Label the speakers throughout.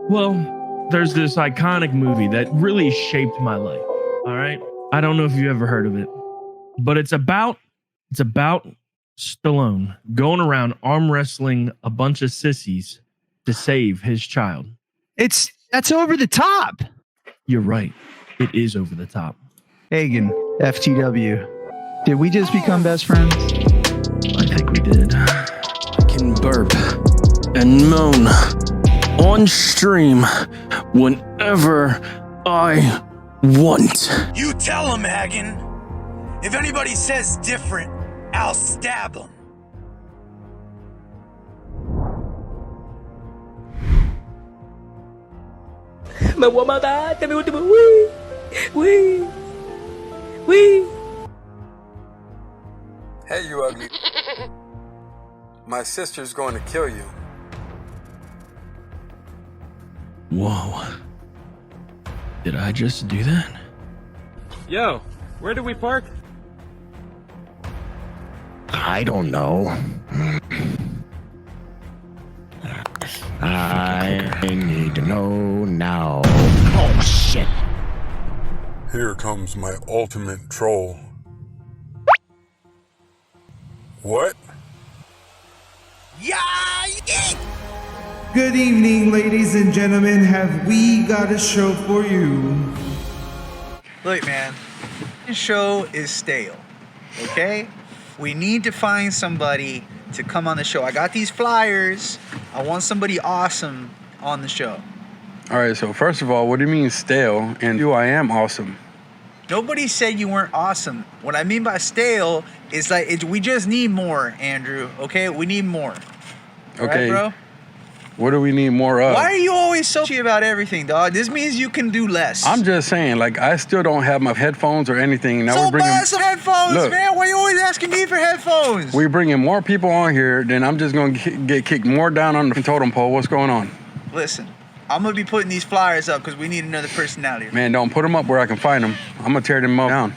Speaker 1: Well, there's this iconic movie that really shaped my life. All right. I don't know if you ever heard of it, but it's about Stallone going around arm wrestling a bunch of sissies to save his child.
Speaker 2: That's over the top.
Speaker 1: You're right. It is over the top.
Speaker 2: AggenFTW. Did we just become best friends?
Speaker 1: I think we did.
Speaker 3: I can burp and moan on stream whenever I want.
Speaker 4: You tell him, Aggen. If anybody says different, I'll stab him.
Speaker 5: Me voy a matar, este es mi último. Uy, uy, uy.
Speaker 6: Hey, you ugly. My sister's going to kill you.
Speaker 1: Whoa. Did I just do that?
Speaker 7: Yo, where did we park?
Speaker 8: I don't know. I need to know now. Oh, shit.
Speaker 6: Here comes my ultimate troll. What?
Speaker 4: Yeah!
Speaker 9: Good evening, ladies and gentlemen. Have we got a show for you?
Speaker 2: Look, man, this show is stale, okay? We need to find somebody to come on the show. I got these flyers. I want somebody awesome on the show.
Speaker 6: All right, so first of all, what do you mean stale? And I am awesome.
Speaker 2: Nobody said you weren't awesome. What I mean by stale is like we just need more, Andrew, okay? We need more.
Speaker 6: Okay.
Speaker 2: Right, bro?
Speaker 6: What do we need more of?
Speaker 2: Why are you always so shitty about everything, dog? This means you can do less.
Speaker 6: I'm just saying, like, I still don't have my headphones or anything. Now
Speaker 2: so
Speaker 6: we're bringing
Speaker 2: buy some headphones,
Speaker 6: Look,
Speaker 2: man. Why are you always asking me for headphones?
Speaker 6: we're bringing more people on here, then I'm just going to get kicked more down on the totem pole. What's going on?
Speaker 2: Listen, I'm going to be putting these flyers up because we need another personality.
Speaker 6: Man, don't put them up where I can find them. I'm going to tear them up down.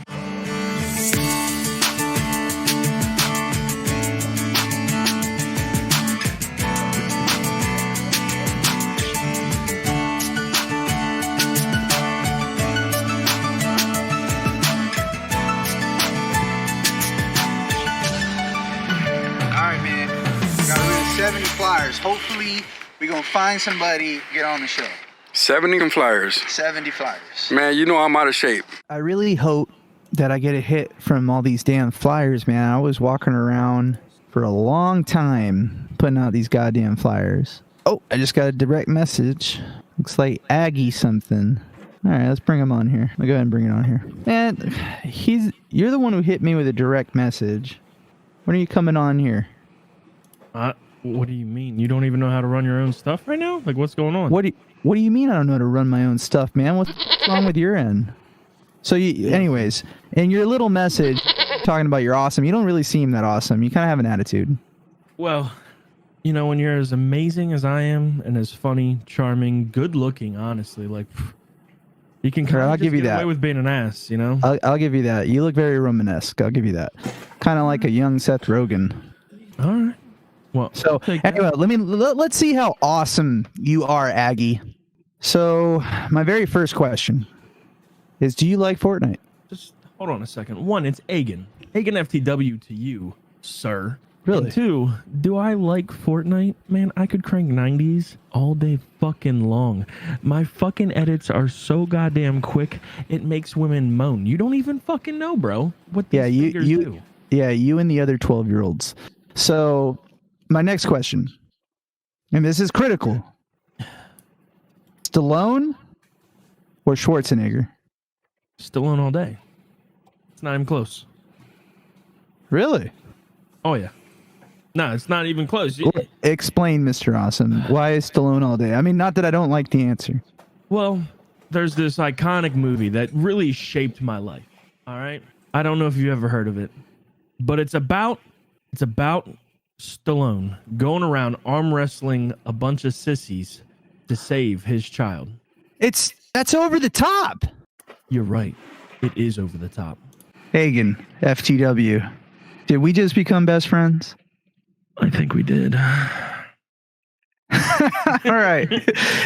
Speaker 2: Flyers. Hopefully, we're going to find somebody, get on the show.
Speaker 6: 70 flyers.
Speaker 2: 70 flyers.
Speaker 6: Man, you know I'm out of shape.
Speaker 2: I really hope that I get a hit from all these damn flyers, man. I was walking around for a long time putting out these goddamn flyers. Oh, I just got a direct message. Looks like Aggie something. All right, let's bring him on here. I'll go ahead and bring it on here. Man, you're the one who hit me with a direct message. When are you coming on here?
Speaker 1: What do you mean? You don't even know how to run your own stuff right now? Like, what's going on?
Speaker 2: What do you mean I don't know how to run my own stuff, man? What's wrong with your end? So, anyways, in your little message talking about you're awesome, you don't really seem that awesome. You kind of have an attitude.
Speaker 1: Well, you know, when you're as amazing as I am and as funny, charming, good looking, honestly, like, you can kind of get away with being an ass, you know?
Speaker 2: I'll give you that. You look very Romanesque. I'll give you that. Kind of like a young Seth Rogen.
Speaker 1: All right. Well,
Speaker 2: so anyway, let's see how awesome you are, Aggie. So my very first question is, do you like Fortnite?
Speaker 1: Just hold on a second. One, it's AggenFTW to you, sir.
Speaker 2: Really?
Speaker 1: And two, do I like Fortnite? Man, I could crank 90s all day fucking long. My fucking edits are so goddamn quick, it makes women moan. You don't even fucking know, bro, what these fingers do.
Speaker 2: Yeah, you and the other 12-year-olds. So my next question, and this is critical. Stallone or Schwarzenegger?
Speaker 1: Stallone all day. It's not even close.
Speaker 2: Really?
Speaker 1: Oh, yeah. No, it's not even close.
Speaker 2: Explain, Mr. Awesome. Why is Stallone all day? I mean, not that I don't like the answer.
Speaker 1: Well, there's this iconic movie that really shaped my life. All right? I don't know if you ever heard of it, but it's about Stallone going around arm wrestling a bunch of sissies to save his child.
Speaker 2: That's over the top.
Speaker 1: You're right. It is over the top.
Speaker 2: AggenFTW. Did we just become best friends?
Speaker 1: I think we did.
Speaker 2: All right.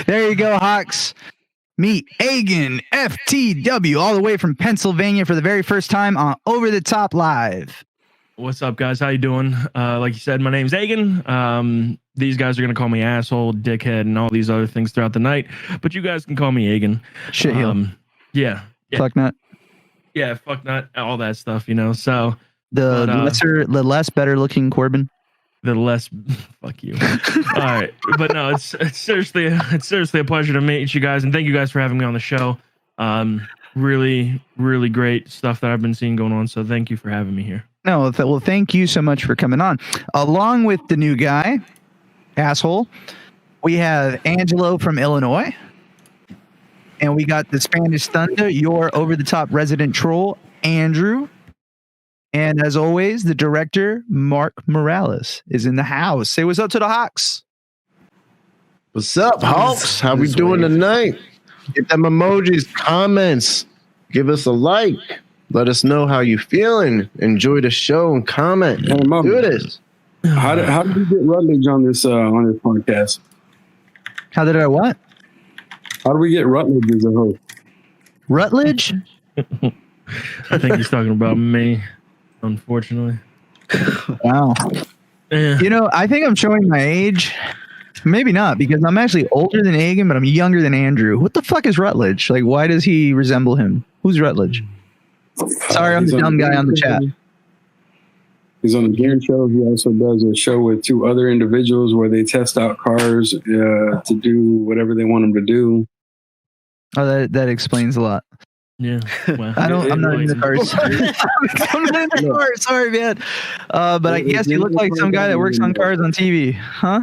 Speaker 2: There you go, Hawks. Meet AggenFTW all the way from Pennsylvania for the very first time on Over the Top Live.
Speaker 1: What's up, guys? How you doing? Like you said, my name's Aggen. These guys are gonna call me asshole, dickhead, and all these other things throughout the night. But you guys can call me Aggen.
Speaker 2: Shit,
Speaker 1: yeah.
Speaker 2: Fuck nut.
Speaker 1: Yeah, fuck not all that stuff, you know. So
Speaker 2: The less better looking Corbin.
Speaker 1: the less fuck you. All right, but no, it's seriously a pleasure to meet you guys, and thank you guys for having me on the show. Really great stuff that I've been seeing going on. So thank you for having me here.
Speaker 2: No, well, thank you so much for coming on. Along with the new guy, asshole, we have Angelo from Illinois, and we got the Spanish Thunder, your over the top resident troll, Andrew. And as always, the director, Mark Morales, is in the house. Say what's up to the Hawks.
Speaker 10: What's up, Hawks? How we doing tonight? Get them emojis, comments. Give us a like. Let us know how you feeling. Enjoy the show and comment. Do this.
Speaker 6: How did you get Rutledge on this podcast?
Speaker 2: How did I what?
Speaker 6: How do we get Rutledge as a host?
Speaker 2: Rutledge?
Speaker 1: I think he's talking about me, unfortunately.
Speaker 2: Wow.
Speaker 1: Yeah.
Speaker 2: You know, I think I'm showing my age. Maybe not, because I'm actually older than Aggen, but I'm younger than Andrew. What the fuck is Rutledge? Like, why does he resemble him? Who's Rutledge? Sorry, I'm the dumb guy on the chat.
Speaker 6: He's on the Gear Show. He also does a show with two other individuals where they test out cars to do whatever they want them to do.
Speaker 2: Oh, that explains a lot.
Speaker 1: Yeah. Well,
Speaker 2: I'm not in the cars. I'm not in the cars. Sorry, man. But I guess you look like some guy that works on cars on TV, huh?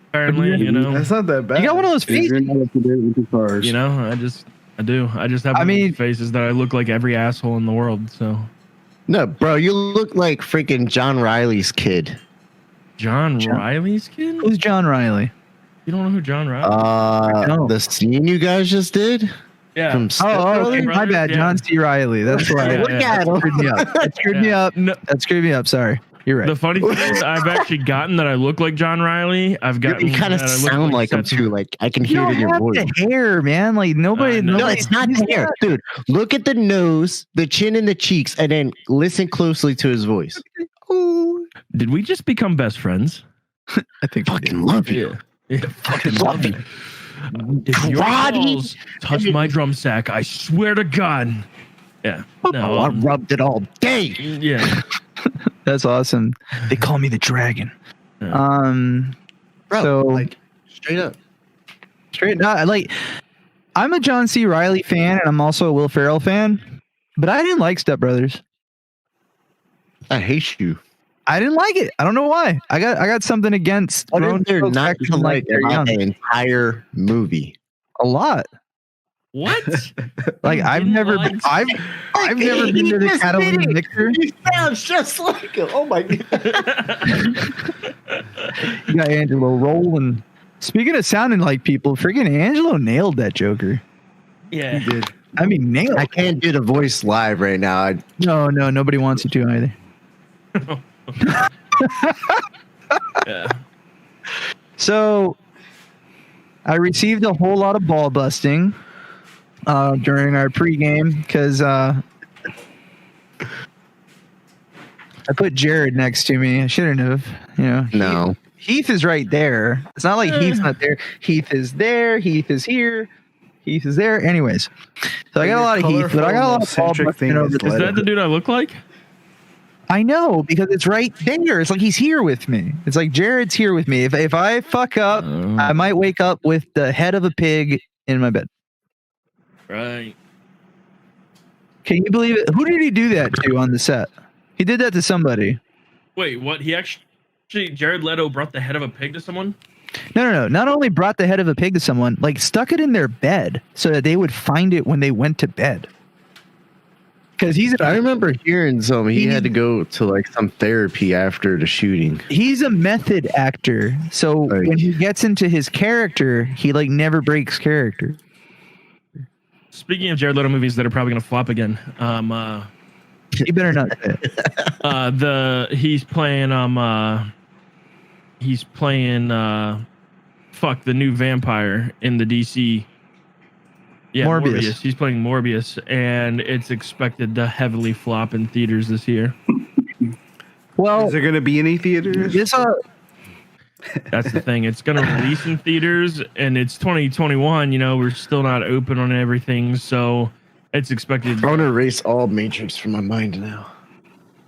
Speaker 1: Apparently, you know.
Speaker 10: That's not that bad.
Speaker 2: You got one of those feet.
Speaker 6: You're not up to date with the cars.
Speaker 1: You know, I do. I just have faces that I look like every asshole in the world. So.
Speaker 10: No, bro, you look like freaking John Riley's kid.
Speaker 1: John Riley's kid?
Speaker 2: Who's John Riley?
Speaker 1: You don't know who John Riley is?
Speaker 10: The scene you guys just did?
Speaker 1: Yeah.
Speaker 10: From
Speaker 2: Okay, my bad.
Speaker 1: Yeah.
Speaker 2: John C. Riley. That's right. That screwed me up. That screwed me up.
Speaker 1: No.
Speaker 2: That screwed me up. Sorry. You're right.
Speaker 1: The funny thing is, I've actually gotten that I look like John Riley. I've gotten
Speaker 10: You kind of
Speaker 1: that I look
Speaker 10: sound like him
Speaker 1: Seth-
Speaker 10: too. Like I can hear
Speaker 2: You
Speaker 10: it in your
Speaker 2: don't
Speaker 10: voice.
Speaker 2: have the hair, man. Like nobody.
Speaker 10: No, it's not the hair, dude. Look at the nose, the chin, and the cheeks, and then listen closely to his voice.
Speaker 1: Did we just become best friends?
Speaker 2: I think.
Speaker 10: Fucking love you.
Speaker 1: Yeah, fucking love you. If your balls touch my drum sack, I swear to God. Yeah. No.
Speaker 10: I rubbed it all day.
Speaker 1: Yeah.
Speaker 2: That's awesome. They call me the dragon.
Speaker 10: Bro,
Speaker 2: So
Speaker 10: like straight up.
Speaker 2: like, I'm a John C. Riley fan, and I'm also a Will Ferrell fan. But I didn't like Step Brothers.
Speaker 10: I hate you.
Speaker 2: I didn't like it. I don't know why. I got something against
Speaker 10: What
Speaker 2: grown
Speaker 10: is there
Speaker 2: folks
Speaker 10: not
Speaker 2: acting
Speaker 10: to like
Speaker 2: they're
Speaker 10: about
Speaker 2: young.
Speaker 10: the entire movie?
Speaker 2: A lot.
Speaker 1: What?
Speaker 2: Like I've never been to the Catalan Mixer.
Speaker 10: He sounds just like him. Oh my god.
Speaker 2: You got Angelo rolling. Speaking of sounding like people, freaking Angelo nailed that Joker.
Speaker 1: Yeah.
Speaker 10: He did.
Speaker 2: I mean, nailed.
Speaker 10: I can't do the voice live right now.
Speaker 2: No, nobody wants you to either.
Speaker 1: Yeah.
Speaker 2: So, I received a whole lot of ball busting during our pregame because I put Jared next to me. I shouldn't have. You know.
Speaker 10: No.
Speaker 2: Heath is right there. It's not like Heath's not there. Heath is there. Heath is here. Heath is there. Anyways, so I got a lot of Heath, but I got a lot of ball busting over
Speaker 1: Is that the dude I look like?
Speaker 2: I know, because it's right there. It's like he's here with me. It's like Jared's here with me. If I fuck up, I might wake up with the head of a pig in my bed.
Speaker 1: Right.
Speaker 2: Can you believe it? Who did he do that to on the set? He did that to somebody.
Speaker 1: Wait, what? He actually Jared Leto brought the head of a pig to someone?
Speaker 2: No. Not only brought the head of a pig to someone, like stuck it in their bed so that they would find it when they went to bed. Because
Speaker 10: I remember hearing some. He had to go to like some therapy after the shooting.
Speaker 2: He's a method actor, so when he gets into his character, he like never breaks character.
Speaker 1: Speaking of Jared Leto movies that are probably gonna flop again,
Speaker 2: you better not say it.
Speaker 1: he's playing fuck, the new vampire in the DC. Yeah,
Speaker 2: Morbius.
Speaker 1: He's playing Morbius, and it's expected to heavily flop in theaters this year.
Speaker 2: Well,
Speaker 9: Is there going to be any theaters?
Speaker 2: this
Speaker 1: That's the thing. It's going to release in theaters, and it's 2021. You know, we're still not open on everything, so it's expected.
Speaker 10: I want to erase all Matrix from my mind now.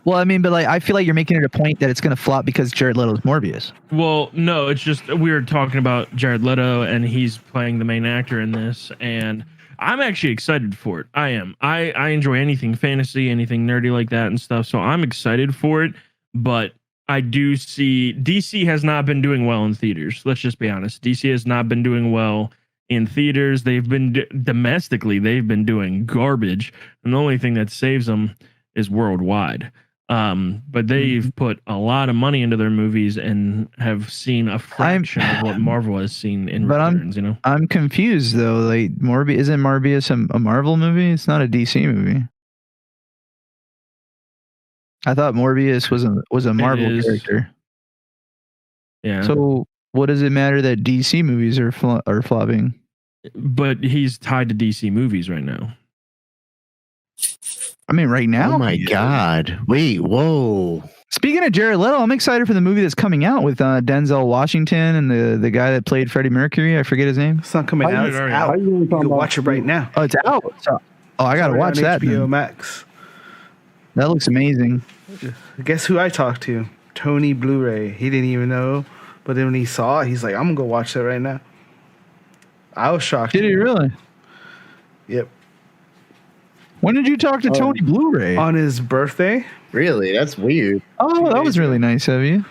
Speaker 2: Well, I mean, but like, I feel like you're making it a point that it's going to flop because Jared Leto's Morbius.
Speaker 1: Well, no, it's just we were talking about Jared Leto, and he's playing the main actor in this, and I'm actually excited for it. I am. I enjoy anything fantasy, anything nerdy like that and stuff, so I'm excited for it. But I do see DC has not been doing well in theaters. Let's just be honest. DC has not been doing well in theaters. They've been domestically, they've been doing garbage, and the only thing that saves them is worldwide. But they've put a lot of money into their movies and have seen a fraction of what Marvel has seen in returns. You know,
Speaker 2: I'm confused though. Like isn't Morbius a Marvel movie? It's not a DC movie. I thought Morbius was a Marvel character.
Speaker 1: Yeah.
Speaker 2: So what does it matter that DC movies are flopping?
Speaker 1: But he's tied to DC movies right now.
Speaker 2: I mean, right now.
Speaker 10: Oh my God! Wait, whoa!
Speaker 2: Speaking of Jared Leto, I'm excited for the movie that's coming out with Denzel Washington and the guy that played Freddie Mercury. I forget his name.
Speaker 9: It's not coming out. It's out. You can watch it right now.
Speaker 2: Oh, it's out. I gotta watch that.
Speaker 9: HBO Max.
Speaker 2: That looks amazing.
Speaker 9: Guess who I talked to? Tony Blu-ray. He didn't even know, but then when he saw it, he's like, "I'm gonna go watch that right now." I was shocked.
Speaker 2: Did he really?
Speaker 9: Yep.
Speaker 2: When did you talk to Tony Blu-ray?
Speaker 9: On his birthday.
Speaker 10: Really? That's weird.
Speaker 2: Oh, that was really nice of you.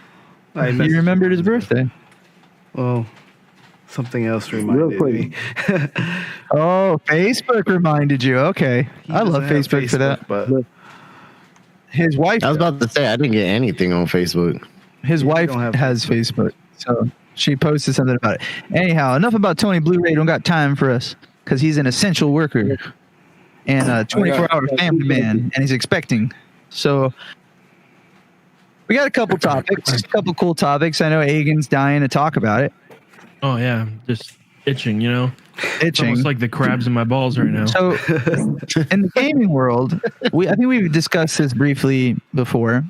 Speaker 2: You remembered his birthday.
Speaker 9: Well, something else reminded me.
Speaker 2: Oh, Facebook reminded you. Okay. I love Facebook for that.
Speaker 9: But
Speaker 2: his wife.
Speaker 10: I was about to say I didn't get anything on Facebook.
Speaker 2: His wife has Facebook, so she posted something about it. Anyhow, enough about Tony Blu-ray. Don't got time for us because he's an essential worker and a 24-hour family man, and he's expecting. So we got a couple topics, a couple cool topics. I know Aggen's dying to talk about it.
Speaker 1: Oh yeah, just itching, you know. It's almost like the crabs in my balls right now.
Speaker 2: So in the gaming world, I think we've discussed this briefly before.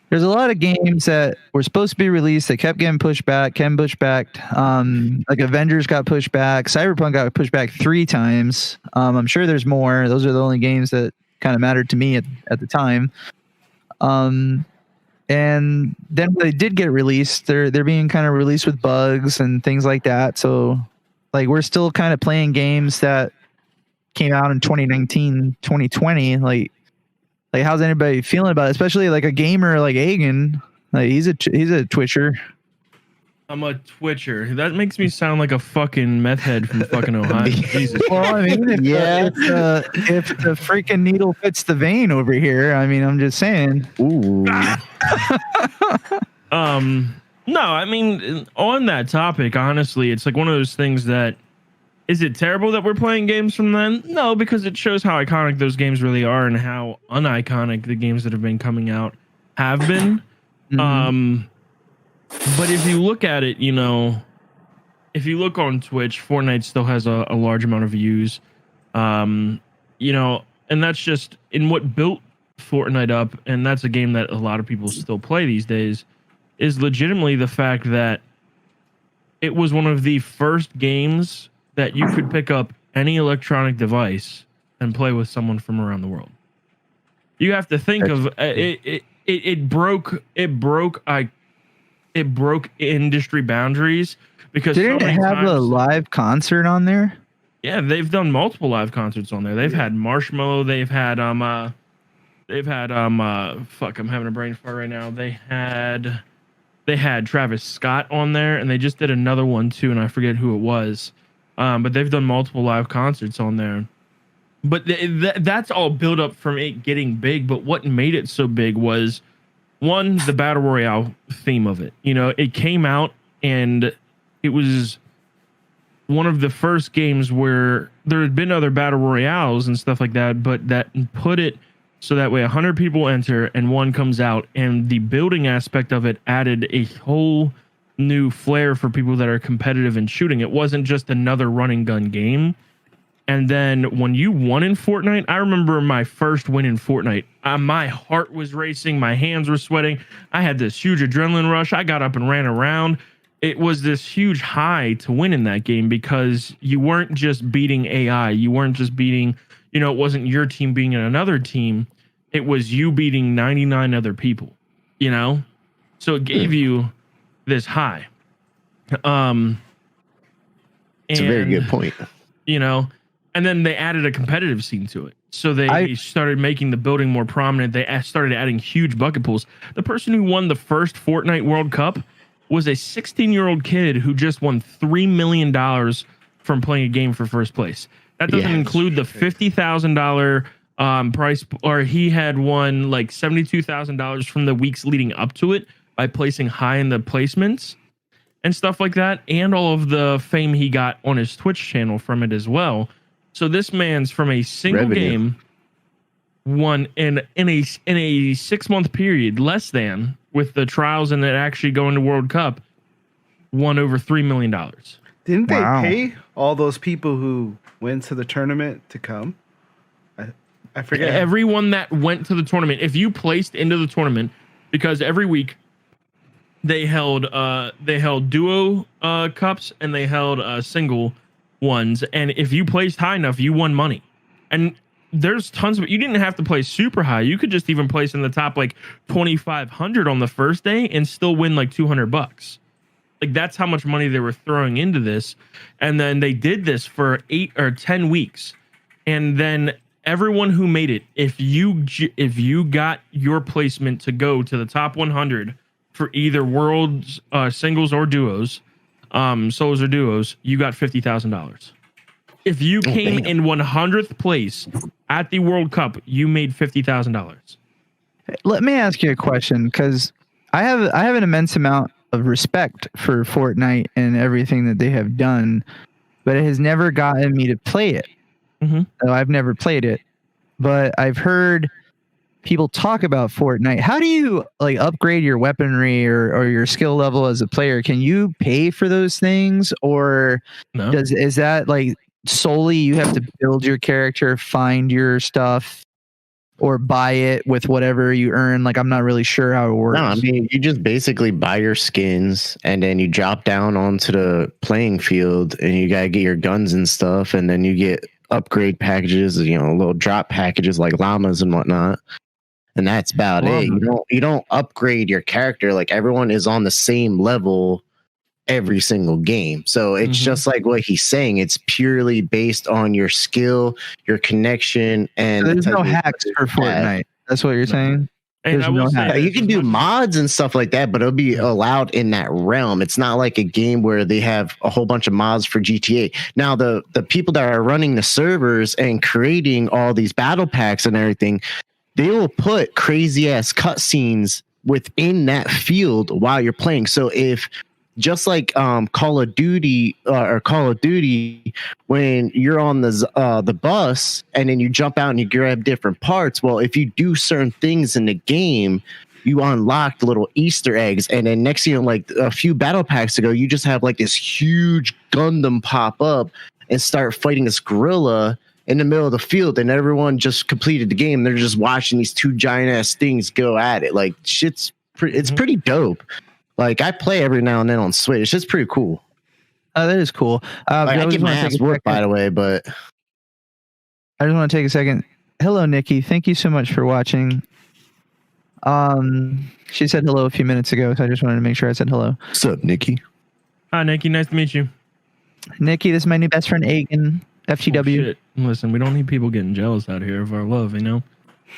Speaker 2: There's a lot of games that were supposed to be released that kept getting pushed back, like Avengers got pushed back, Cyberpunk got pushed back 3 times. I'm sure there's more. Those are the only games that kind of mattered to me at the time. And then when they did get released, they're being kind of released with bugs and things like that. So like we're still kind of playing games that came out in 2019, 2020. Like how's anybody feeling about it? Especially like a gamer like Aggen. Like he's a Twitcher.
Speaker 1: I'm a Twitcher. That makes me sound like a fucking meth head from fucking Ohio. Jesus.
Speaker 2: Well, I mean, if the freaking needle fits the vein over here, I mean, I'm just saying.
Speaker 10: Ooh.
Speaker 1: No, I mean, on that topic, honestly, it's like one of those things that, is it terrible that we're playing games from then? No, because it shows how iconic those games really are and how uniconic the games that have been coming out have been. Mm-hmm. But if you look at it, you know, if you look on Twitch, Fortnite still has a large amount of views. You know, and that's just in what built Fortnite up, and that's a game that a lot of people still play these days, is legitimately the fact that it was one of the first games that you could pick up any electronic device and play with someone from around the world. You have to think of it broke industry boundaries because
Speaker 2: didn't it have a live concert on there?
Speaker 1: Yeah, they've done multiple live concerts on there. They've had Marshmello. They've had fuck, I'm having a brain fart right now. They had Travis Scott on there, and they just did another one too, and I forget who it was. But they've done multiple live concerts on there. But that's all built up from it getting big. But what made it so big was, one, the Battle Royale theme of it. You know, it came out, and it was one of the first games where there had been other Battle Royales and stuff like that, but that put it so that way 100 people enter and one comes out, and the building aspect of it added a whole new flair for people that are competitive in shooting. It wasn't just another run and gun game. And then when you won in Fortnite, I remember my first win in Fortnite. My heart was racing. My hands were sweating. I had this huge adrenaline rush. I got up and ran around. It was this huge high to win in that game because you weren't just beating AI. You weren't just beating, it wasn't your team beating another team. It was you beating 99 other people, So it gave you this high.
Speaker 10: It's a very good point.
Speaker 1: And then they added a competitive scene to it. So they started making the building more prominent. They started adding huge bucket pools. The person who won the first Fortnite World Cup was a 16-year-old kid who just won $3 million from playing a game for first place. That doesn't include the $50,000 price, or he had won like $72,000 from the weeks leading up to it by placing high in the placements and stuff like that, and all of the fame he got on his Twitch channel from it as well. So this man's from a single game won in a 6-month period, less than, with the trials and it actually going to World Cup, won over $3 million.
Speaker 9: Didn't they pay all those people who went to the tournament to come? I forget.
Speaker 1: Everyone that went to the tournament, if you placed into the tournament, because every week they held duo cups and they held single ones, and if you placed high enough, you won money. And there's tons of, you didn't have to play super high. You could just even place in the top like 2,500 on the first day and still win like $200. Like, that's how much money they were throwing into this. And then they did this for 8 or 10 weeks. And then everyone who made it, if you got your placement to go to the top 100 for either worlds, singles or duos, solos or duos, you got $50,000. If you came in 100th place at the World Cup, you made $50,000.
Speaker 2: Let me ask you a question, because I have an immense amount of respect for Fortnite and everything that they have done, but it has never gotten me to play it.
Speaker 1: Mm-hmm.
Speaker 2: So I've never played it, but I've heard people talk about Fortnite. How do you like upgrade your weaponry or your skill level as a player? Can you pay for those things, or is that like solely you have to build your character, find your stuff, or buy it with whatever you earn? Like, I'm not really sure how it works.
Speaker 10: No, I mean, you just basically buy your skins and then you drop down onto the playing field and you gotta get your guns and stuff, and then you get upgrade packages, little drop packages like llamas and whatnot. And that's about it. You don't upgrade your character. Like, everyone is on the same level every single game. So it's just like what he's saying. It's purely based on your skill, your connection, and
Speaker 2: so there's no hacks for Fortnite. That's what you're saying?
Speaker 1: And I will say,
Speaker 10: you can do mods and stuff like that, but it'll be allowed in that realm. It's not like a game where they have a whole bunch of mods for GTA. Now, the people that are running the servers and creating all these battle packs and everything, they will put crazy ass cutscenes within that field while you're playing. So if, just like Call of Duty, when you're on the bus and then you jump out and you grab different parts, well, if you do certain things in the game, you unlock the little Easter eggs, and then next thing, like a few battle packs ago, you just have like this huge Gundam pop up and start fighting this gorilla in the middle of the field, and everyone just completed the game. They're just watching these two giant ass things go at it. Like, it's pretty dope. Like, I play every now and then on Switch. It's just pretty cool.
Speaker 2: That is cool.
Speaker 10: I get my ass worked, by the way, but
Speaker 2: I just want to take a second. Hello, Nikki. Thank you so much for watching. She said hello a few minutes ago, so I just wanted to make sure I said hello.
Speaker 10: What's up, Nikki?
Speaker 1: Hi, Nikki. Nice to meet you.
Speaker 2: Nikki, this is my new best friend, AggenFTW.
Speaker 1: Oh, shit. Listen, we don't need people getting jealous out here of our love,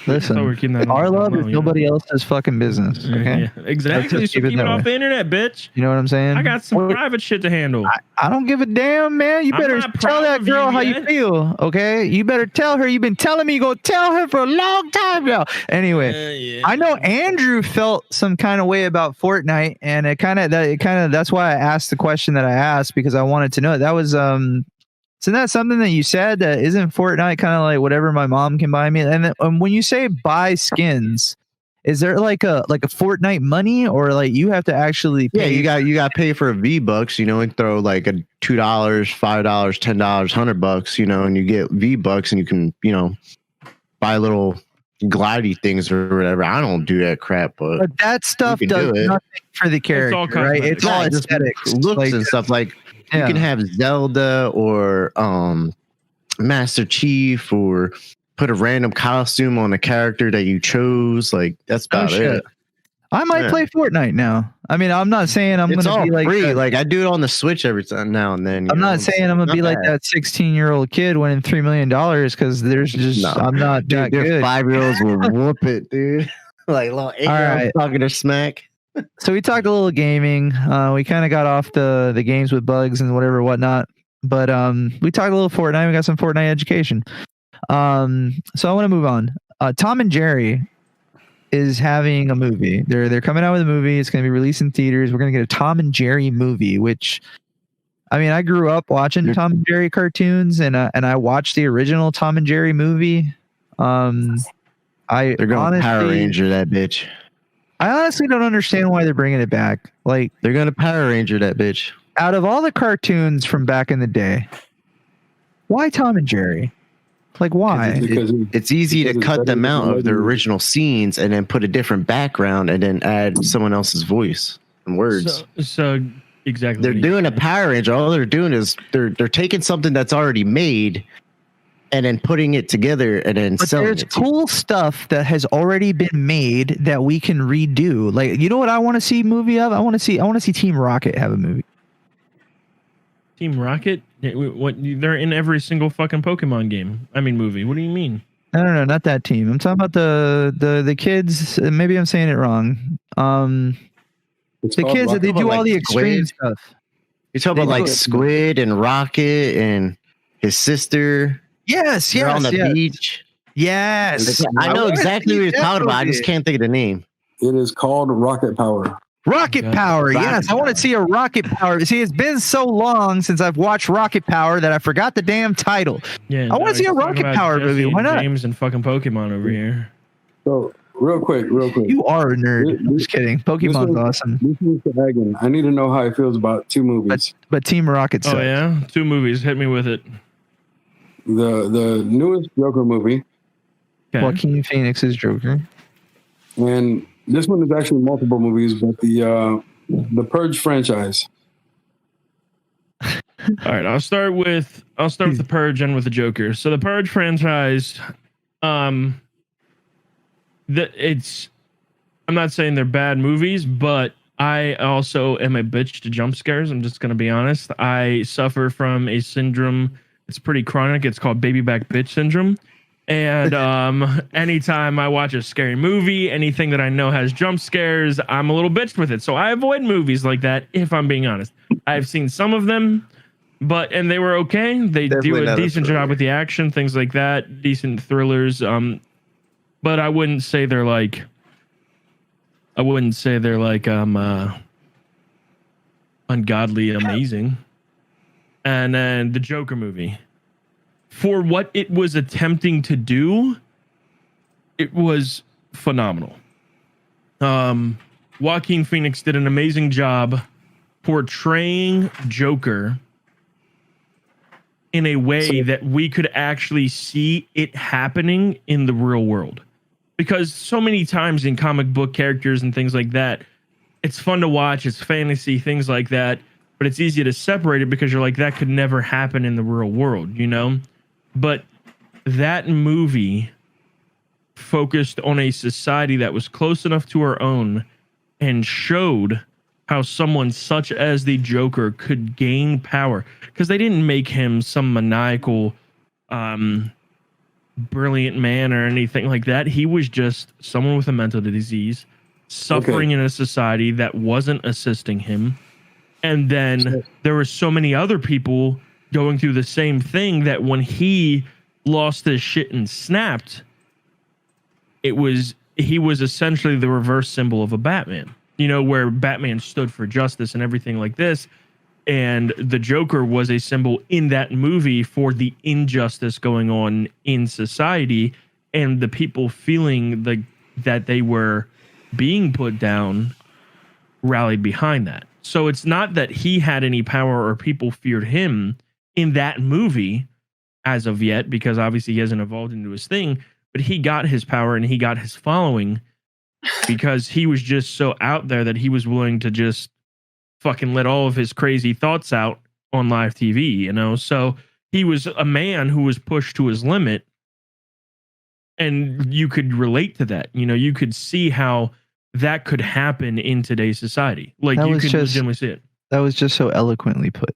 Speaker 2: Listen, our love is nobody else's fucking business. Okay,
Speaker 1: yeah, exactly. So keep it off the internet, bitch.
Speaker 2: You know what I'm saying?
Speaker 1: I got some private shit to handle.
Speaker 2: I don't give a damn, man. You better tell that girl how you feel. Okay, you better tell her. You've been telling me. Go tell her for a long time now. Anyway, I know Andrew felt some kind of way about Fortnite, and that's why I asked the question that I asked, because I wanted to know. That was Isn't that something that you said, that isn't Fortnite kind of like whatever my mom can buy me? And then, when you say buy skins, Is there like a Fortnite money, or like you have to actually pay?
Speaker 10: Yeah, you got to pay for V-Bucks, you know, and throw like a $2, $5, $10, $100, you know, and you get V-Bucks and you can, you know, buy little glidey things or whatever. I don't do that crap, but
Speaker 2: that stuff does nothing for the character, right? It's all aesthetics,
Speaker 10: looks
Speaker 2: like,
Speaker 10: and stuff. Like you can have Zelda or Master Chief, or put a random costume on a character that you chose. Like that's about it.
Speaker 2: I might play Fortnite now. I mean, I'm not saying I'm going to be like
Speaker 10: free. Like I do it on the Switch every time now and then.
Speaker 2: I'm not saying I'm going to be like that 16-year-old kid winning $3 million, because there's just I'm not that good.
Speaker 10: 5-year-olds will whoop it, dude. Like little 8-year-olds talking to smack.
Speaker 2: So we talked a little gaming. We kind of got off the games with bugs and whatnot. But we talked a little Fortnite. We got some Fortnite education. So I want to move on. Tom and Jerry is having a movie. They're coming out with a movie. It's going to be released in theaters. We're going to get a Tom and Jerry movie, which, I mean, I grew up watching Tom and Jerry cartoons, and I watched the original Tom and Jerry movie. They're
Speaker 10: going to Power Ranger that bitch.
Speaker 2: I honestly don't understand why they're bringing it back. Like,
Speaker 10: they're going to Power Ranger that bitch.
Speaker 2: Out of all the cartoons from back in the day, why Tom and Jerry? Like, why?
Speaker 10: It's easy to cut them out of the original scenes and then put a different background and then add someone else's voice and words.
Speaker 1: So exactly.
Speaker 10: They're doing a Power Ranger. All they're doing is they're taking something that's already made and then putting it together and then selling it.
Speaker 2: There's cool stuff that has already been made that we can redo. Like, you know what I want to see a movie of? I want to see Team Rocket have a movie.
Speaker 1: Team Rocket? What? They're in every single fucking Pokemon game. I mean, movie. What do you mean?
Speaker 2: No, not that team. I'm talking about the kids. Maybe I'm saying it wrong. The kids that they do all the extreme stuff.
Speaker 10: You're talking about like Squid and Rocket and his sister.
Speaker 2: Yes,
Speaker 10: they're on the beach.
Speaker 2: Yes,
Speaker 10: I know exactly what you're talking about. I just can't think of the name.
Speaker 6: It is called Rocket Power.
Speaker 2: Rocket Power, yes. I want to see a Rocket Power. See, it's been so long since I've watched Rocket Power that I forgot the damn title.
Speaker 1: Yeah,
Speaker 2: I want to see a Rocket Power movie. Why not?
Speaker 1: James and fucking Pokemon over here.
Speaker 6: So, real quick. You
Speaker 2: are a nerd. I'm just kidding. Pokemon's awesome.
Speaker 6: This is to Aggen. I need to know how he feels about two movies.
Speaker 2: But Team Rocket sucks.
Speaker 1: Oh, yeah? 2 movies. Hit me with it.
Speaker 6: The newest Joker movie.
Speaker 2: Okay. Joaquin Phoenix's Joker.
Speaker 6: And this one is actually multiple movies, but the Purge franchise.
Speaker 1: All right, I'll start with the Purge and with the Joker. So the Purge franchise, I'm not saying they're bad movies, but I also am a bitch to jump scares. I'm just gonna be honest. I suffer from a syndrome. It's pretty chronic. It's called baby back bitch syndrome. And anytime I watch a scary movie, anything that I know has jump scares, I'm a little bitched with it. So I avoid movies like that, if I'm being honest. I've seen some of them, and they were okay. They do a decent job with the action, things like that, decent thrillers. But I wouldn't say they're like ungodly amazing. And then the Joker movie. For what it was attempting to do, it was phenomenal. Joaquin Phoenix did an amazing job portraying Joker in a way that we could actually see it happening in the real world. Because so many times in comic book characters and things like that, it's fun to watch, it's fantasy, things like that, but it's easy to separate it because you're like, that could never happen in the real world, you know? But that movie focused on a society that was close enough to our own and showed how someone such as the Joker could gain power. Because they didn't make him some maniacal, brilliant man or anything like that. He was just someone with a mental disease suffering in a society that wasn't assisting him. And then there were so many other people going through the same thing that when he lost his shit and snapped, he was essentially the reverse symbol of a Batman, you know, where Batman stood for justice and everything like this. And the Joker was a symbol in that movie for the injustice going on in society and the people feeling that they were being put down rallied behind that. So it's not that he had any power or people feared him in that movie as of yet, because obviously he hasn't evolved into his thing, but he got his power and he got his following because he was just so out there that he was willing to just fucking let all of his crazy thoughts out on live TV, you know? So he was a man who was pushed to his limit, and you could relate to that. You know, you could see how that could happen in today's society. Like, you could legitimately see it.
Speaker 2: That was just so eloquently put.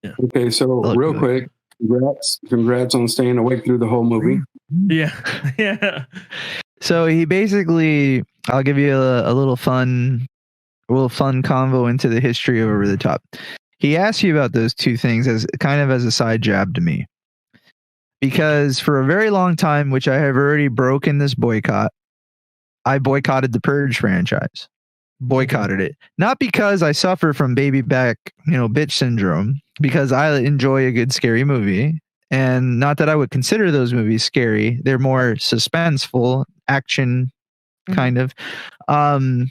Speaker 1: Yeah.
Speaker 6: Okay, so real quick, congrats on staying awake through the whole movie.
Speaker 1: Yeah. Yeah.
Speaker 2: So he basically, I'll give you a little fun convo into the history of Over the Top. He asked you about those two things as kind of as a side jab to me, because for a very long time, which I have already broken this boycott, I boycotted the Purge franchise. Boycotted it. Not because I suffer from baby back, bitch syndrome, because I enjoy a good scary movie. And not that I would consider those movies scary. They're more suspenseful, action kind of. But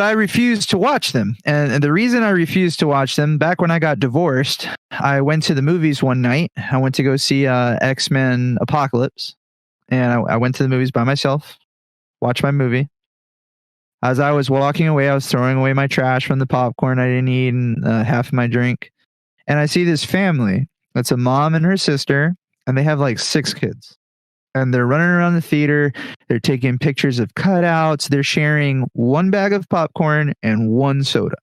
Speaker 2: I refused to watch them. And the reason I refused to watch them, back when I got divorced, I went to the movies one night. I went to go see X-Men Apocalypse. And I went to the movies by myself, watched my movie. As I was walking away, I was throwing away my trash from the popcorn I didn't eat and half of my drink. And I see this family. It's a mom and her sister, and they have like 6 kids. And they're running around the theater. They're taking pictures of cutouts. They're sharing 1 bag of popcorn and 1 soda.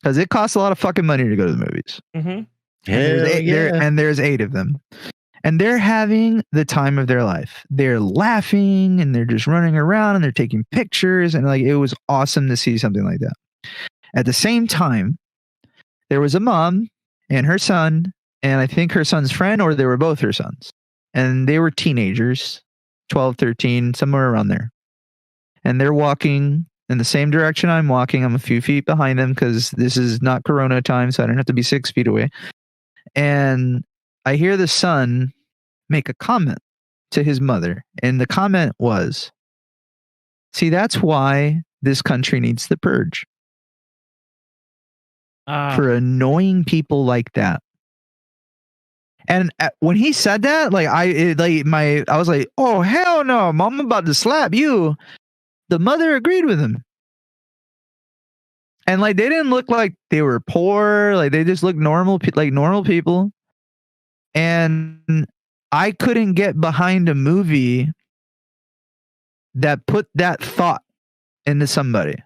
Speaker 2: Because it costs a lot of fucking money to go to the movies.
Speaker 1: Mm-hmm.
Speaker 2: And there's 8 of them. And they're having the time of their life. They're laughing and they're just running around and they're taking pictures. And like, it was awesome to see something like that. At the same time, there was a mom and her son, and I think her son's friend, or they were both her sons. And they were teenagers, 12, 13, somewhere around there. And they're walking in the same direction I'm walking. I'm a few feet behind them because this is not Corona time, so I don't have to be 6 feet away. And I hear the son make a comment to his mother. And the comment was, see, that's why this country needs the purge. For annoying people like that. And when he said that, I was like, oh, hell no, mom, I'm about to slap you. The mother agreed with him. And like, they didn't look like they were poor. Like, they just looked normal, like normal people. And I couldn't get behind a movie that put that thought into somebody.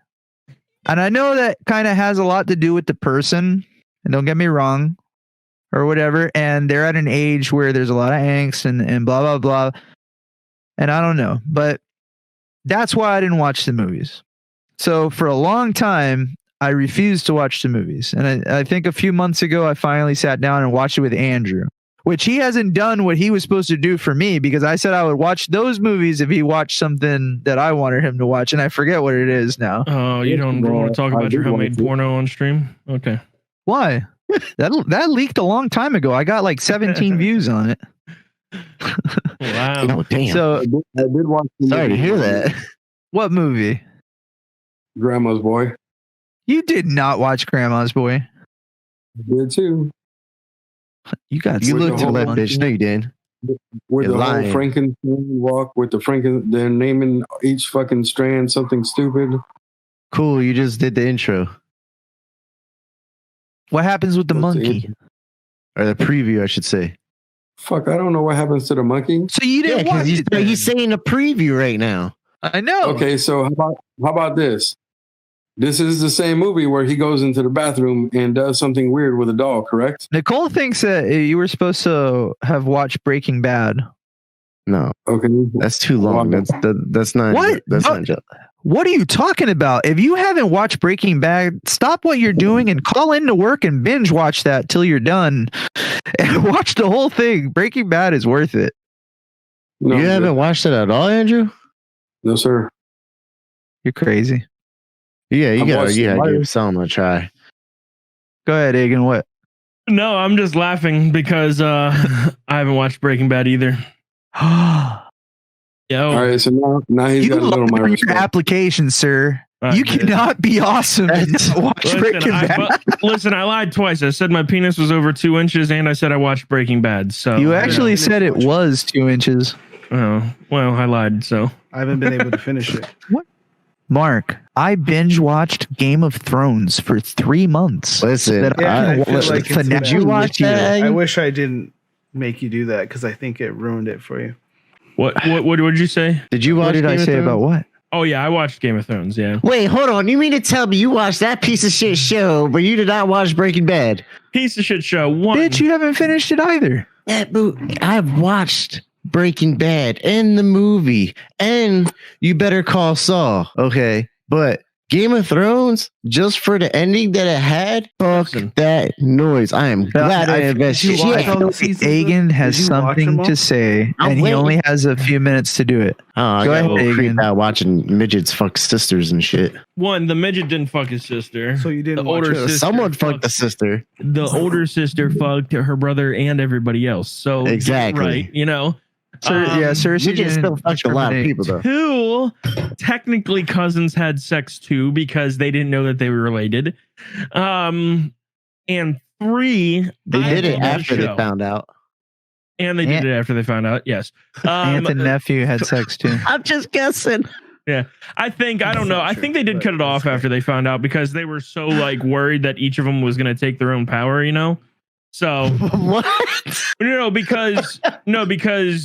Speaker 2: And I know that kind of has a lot to do with the person. And don't get me wrong, or whatever. And they're at an age where there's a lot of angst and blah, blah, blah. And I don't know. But that's why I didn't watch the movies. So for a long time, I refused to watch the movies. And I think a few months ago, I finally sat down and watched it with Andrew, which he hasn't done what he was supposed to do for me, because I said I would watch those movies if he watched something that I wanted him to watch. And I forget what it is now.
Speaker 1: Oh, you don't want to talk about your homemade porno on stream? Okay.
Speaker 2: Why? That leaked a long time ago. I got like 17 views on it.
Speaker 1: Wow.
Speaker 8: Oh, damn.
Speaker 2: So
Speaker 6: I did watch.
Speaker 8: Sorry to hear that.
Speaker 2: What movie?
Speaker 6: Grandma's Boy.
Speaker 2: You did not watch Grandma's Boy.
Speaker 6: I did too.
Speaker 2: You got
Speaker 8: You
Speaker 6: With
Speaker 8: looked
Speaker 6: the
Speaker 8: at that
Speaker 6: whole-
Speaker 8: bitch. No, you didn't.
Speaker 6: With
Speaker 8: You're
Speaker 6: the
Speaker 8: lying.
Speaker 6: whole Frankenstein walk, with the they're naming each fucking strand something stupid.
Speaker 8: Cool. You just did the intro
Speaker 2: What happens with the
Speaker 6: What's the
Speaker 2: monkey?
Speaker 6: intro?
Speaker 8: or the preview, I should say.
Speaker 6: Fuck, I don't know what happens to the monkey.
Speaker 2: So you didn't watch it then.
Speaker 8: he's saying a preview right now.
Speaker 2: I know.
Speaker 6: Okay, so how about this? This is the same movie where he goes into the bathroom and does something weird with a doll, correct?
Speaker 2: Nicole thinks that you were supposed to have watched Breaking Bad.
Speaker 8: No,
Speaker 6: Okay.
Speaker 8: that's too long. That's not.
Speaker 2: What?
Speaker 8: That's
Speaker 2: No.
Speaker 8: not. Just,
Speaker 2: What are you talking about? If you haven't watched Breaking Bad, stop what you're doing and call into work and binge watch that till you're done. And watch the whole thing. Breaking Bad is worth it.
Speaker 6: No,
Speaker 8: you haven't watched it at all, Andrew?
Speaker 6: No, sir.
Speaker 2: You're crazy.
Speaker 8: Yeah, you
Speaker 6: I've
Speaker 8: gotta
Speaker 6: watched
Speaker 8: give some a try.
Speaker 2: Go ahead, Egan. What?
Speaker 1: No, I'm just laughing because I haven't watched Breaking Bad either. Yo,
Speaker 6: All right, so now he's
Speaker 2: You
Speaker 6: got a little
Speaker 2: looked
Speaker 6: my
Speaker 2: on your
Speaker 6: respect.
Speaker 2: application, sir.
Speaker 1: I
Speaker 2: You
Speaker 1: did.
Speaker 2: cannot be awesome and not watch Breaking Bad.
Speaker 1: Listen, I lied twice. I said my penis was over 2 inches, and I said I watched Breaking Bad. So
Speaker 2: You actually
Speaker 9: finished
Speaker 2: said it
Speaker 9: watching.
Speaker 2: was 2 inches.
Speaker 1: oh well, I lied. So
Speaker 9: I haven't been able to finish it.
Speaker 2: Mark, I binge watched Game of Thrones for 3 months.
Speaker 10: Listen,
Speaker 2: That
Speaker 9: Yeah, I feel
Speaker 2: watched
Speaker 9: like
Speaker 2: the
Speaker 9: it's
Speaker 2: finale
Speaker 10: Did you
Speaker 2: with
Speaker 10: watch
Speaker 2: you.
Speaker 10: that?
Speaker 9: I wish I didn't make you do that because I think it ruined it for you.
Speaker 1: what did you say?
Speaker 10: Did you watch?
Speaker 2: What did I
Speaker 10: Game of
Speaker 2: say
Speaker 10: Thrones?
Speaker 2: about what?
Speaker 1: Oh yeah, I watched Game of Thrones. Yeah,
Speaker 10: Wait, hold on. You mean to tell me you watched that piece of shit show, but you did not watch Breaking Bad?
Speaker 1: piece of shit show. One.
Speaker 2: Bitch, you haven't finished it either.
Speaker 10: I've watched Breaking Bad and the movie, and You Better Call Saul. Okay, but Game of Thrones, just for the ending that it had, fuck
Speaker 1: Listen.
Speaker 10: that noise. I am glad I invested.
Speaker 9: you watch
Speaker 2: I
Speaker 9: all
Speaker 2: feel
Speaker 9: the seasons,
Speaker 2: Agan
Speaker 9: though?
Speaker 2: has
Speaker 9: Did you watch
Speaker 2: something
Speaker 9: them all?
Speaker 2: to say,
Speaker 10: I'm
Speaker 2: and he
Speaker 10: waiting.
Speaker 2: only has a few minutes to do it.
Speaker 10: Oh, I
Speaker 2: Go
Speaker 10: got
Speaker 2: ahead,
Speaker 10: a little creeped
Speaker 2: Agan.
Speaker 10: out watching midgets fuck sisters and shit.
Speaker 1: One, the midget didn't fuck his sister.
Speaker 9: So you didn't
Speaker 1: The
Speaker 9: watch
Speaker 1: older
Speaker 9: it.
Speaker 1: sister
Speaker 10: Someone fucked
Speaker 1: fucked
Speaker 10: the sister.
Speaker 1: the older sister fucked her brother and everybody else. So
Speaker 10: Exactly.
Speaker 1: right, you know.
Speaker 2: Cersei
Speaker 10: Midgets still
Speaker 2: didn't
Speaker 10: fucked a lot of
Speaker 2: discriminate.
Speaker 10: people though.
Speaker 1: Two, technically cousins had sex too because they didn't know that they were related. And three,
Speaker 10: They
Speaker 1: I
Speaker 10: did it
Speaker 1: love the
Speaker 10: after they
Speaker 1: show.
Speaker 10: found out.
Speaker 1: And they did it after they found out. Yes.
Speaker 2: Aunt and nephew had sex too.
Speaker 10: I'm just guessing.
Speaker 1: Yeah, I don't know. I think they did cut it off after they found out because they were so like worried that each of them was going to take their own power, you know? So,
Speaker 10: What?
Speaker 1: because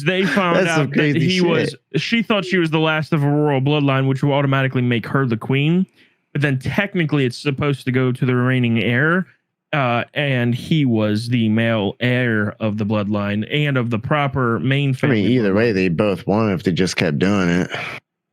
Speaker 1: they found
Speaker 10: That's some
Speaker 1: out that
Speaker 10: crazy
Speaker 1: she thought she was the last of a royal bloodline, which will automatically make her the queen. But then technically it's supposed to go to the reigning heir. And he was the male heir of the bloodline and of the proper main
Speaker 10: I
Speaker 1: family.
Speaker 10: mean, either way, they both won if they just kept doing it.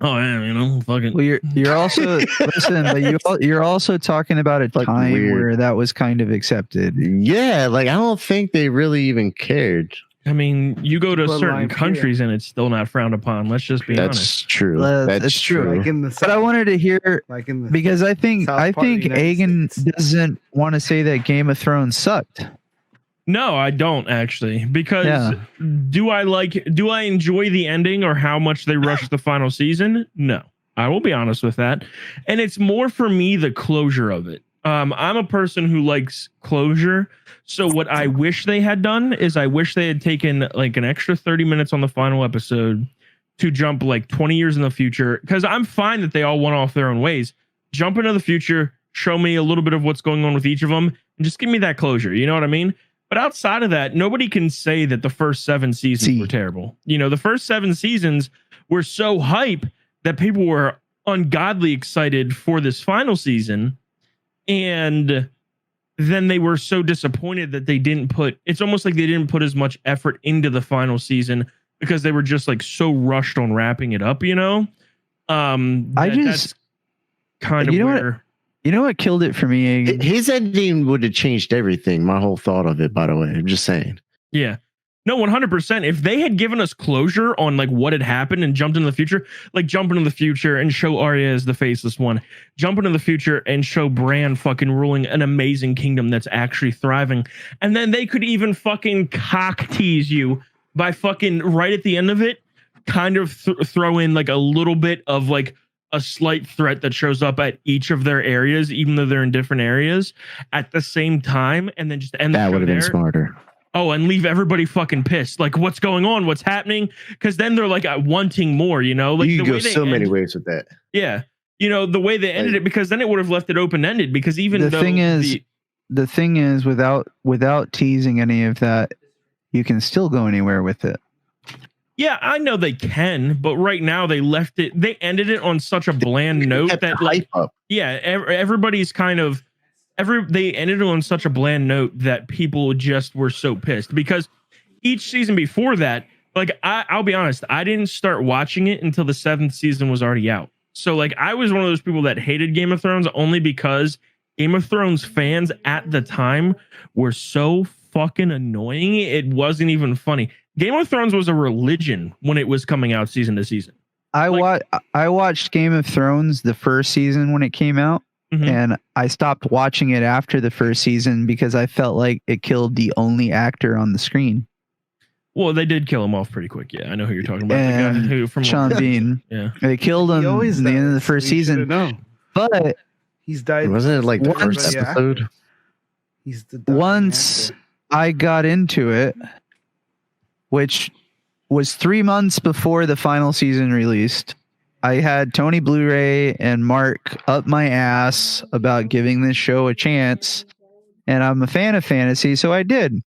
Speaker 1: Oh yeah, you know, fucking.
Speaker 2: Well, you're also listen, but you're also talking about a
Speaker 10: Fucking
Speaker 2: time
Speaker 10: weird.
Speaker 2: where that was kind of accepted.
Speaker 10: Yeah, like I don't think they really even cared.
Speaker 1: I mean, you go to
Speaker 9: Bloodline
Speaker 1: certain
Speaker 9: fear.
Speaker 1: countries and it's still not frowned upon. Let's just be honest.
Speaker 10: That's true.
Speaker 2: That's
Speaker 10: That's
Speaker 2: true.
Speaker 9: Like in the
Speaker 2: But I wanted to hear
Speaker 9: like in the
Speaker 2: because I think
Speaker 9: South part of the United
Speaker 2: Agan
Speaker 9: States.
Speaker 2: doesn't want to say that Game of Thrones sucked.
Speaker 1: No, I don't actually. Because
Speaker 2: Yeah.
Speaker 1: do I enjoy the ending or how much they rushed the final season? No. I will be honest with that. And it's more for me the closure of it. I'm a person who likes closure. So what I wish they had done is I wish they had taken like an extra 30 minutes on the final episode to jump like 20 years in the future. Because I'm fine that they all went off their own ways. Jump into the future, show me a little bit of what's going on with each of them, and just give me that closure. You know what I mean? But outside of that, nobody can say that the first 7 seasons were terrible. You know, the first 7 seasons were so hype that people were ungodly excited for this final season. And then they were so disappointed that they didn't put, it's almost like they didn't put as much effort into the final season because they were just like so rushed on wrapping it up, you know? That's kind of
Speaker 2: You know what?
Speaker 1: where.
Speaker 2: You know what killed it for me, Agan?
Speaker 10: His ending would have changed everything. My whole thought of it, by the way. I'm just saying.
Speaker 1: Yeah. No, 100%. If they had given us closure on like what had happened and jumped into the future, like jump into the future and show Arya as the faceless one, jump into the future and show Bran fucking ruling an amazing kingdom that's actually thriving. And then they could even fucking cock tease you by fucking right at the end of it, kind of throw in like a little bit of like a slight threat that shows up at each of their areas, even though they're in different areas at the same time. And then just end the
Speaker 10: That
Speaker 1: show
Speaker 10: would have been
Speaker 1: there.
Speaker 10: smarter.
Speaker 1: Oh, and leave everybody fucking pissed. Like, what's going on? What's happening? Because then they're like wanting more, you know? Like
Speaker 10: You
Speaker 1: the
Speaker 10: can go
Speaker 1: way they
Speaker 10: so many
Speaker 1: end-
Speaker 10: ways with that.
Speaker 1: Yeah. You know, the way they ended it, because then it would have left it open-ended. Because even
Speaker 2: The
Speaker 1: though
Speaker 2: thing is, without teasing any of that, you can still go anywhere with it.
Speaker 1: yeah, I know they can, but right now they left it, they ended it on such a bland note
Speaker 10: Kept
Speaker 1: that
Speaker 10: the
Speaker 1: like,
Speaker 10: hype up.
Speaker 1: yeah, everybody's kind of they ended it on such a bland note that people just were so pissed because each season before that, like I'll be honest, I didn't start watching it until the 7th season was already out. So like I was one of those people that hated Game of Thrones only because Game of Thrones fans at the time were so fucking annoying. It wasn't even funny. Game of Thrones was a religion when it was coming out season to season.
Speaker 2: I watched Game of Thrones the first season when it came out.
Speaker 1: Mhm.
Speaker 2: And I stopped watching it after the first season because I felt like it killed the only actor on the screen.
Speaker 1: Well, they did kill him off pretty quick. Yeah, I know who you're talking about. The guy
Speaker 2: And
Speaker 1: who from
Speaker 2: Sean Bean.
Speaker 1: Yeah,
Speaker 2: They killed him
Speaker 9: He always
Speaker 2: in the end of the
Speaker 9: dies.
Speaker 2: first
Speaker 9: We should've
Speaker 2: season.
Speaker 9: known.
Speaker 2: But
Speaker 9: He's died.
Speaker 10: Wasn't it like the
Speaker 2: Once-
Speaker 10: first episode?
Speaker 9: He's the dying
Speaker 2: once
Speaker 9: actor.
Speaker 2: I got into it, which was 3 months before the final season released, I had Tony Blu-ray and Mark up my ass about giving this show a chance. And I'm a fan of fantasy, so I did.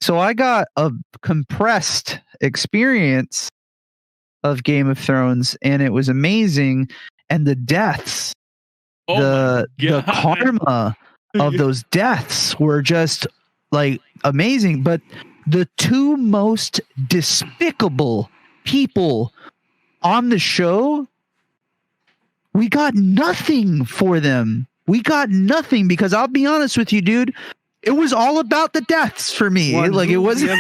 Speaker 2: So I got a compressed experience of Game of Thrones, and it was amazing. And the deaths, the karma of those deaths were just like amazing. But the two most despicable people on the show, we got nothing for them. We got nothing because I'll be honest with you, dude. It was all about the deaths for me. Like it wasn't.